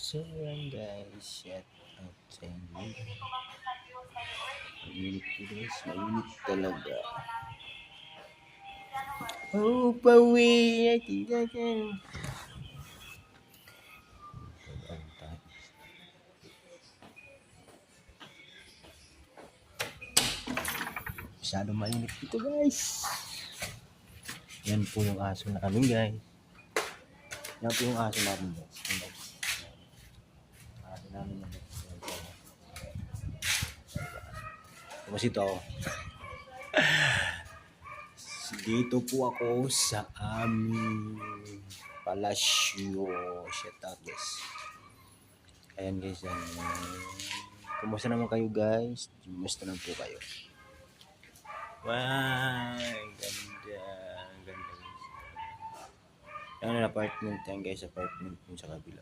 So yan guys, shout out sa inyo. Mainit po guys, mainit talaga. Oh, pawi! Masyado mainit dito guys. Yan po yung aso namin guys. Yan po yung aso namin guys. Aso namin guys. Tapos ito ako. Dito po ako sa aming palasyo. Shout out guys. Ayan guys. Yan. Kumusta naman kayo guys? Kumusta naman po kayo? Wow, ganda. Ganda guys. Yan na apartment yan guys. Apartment po sa kabila.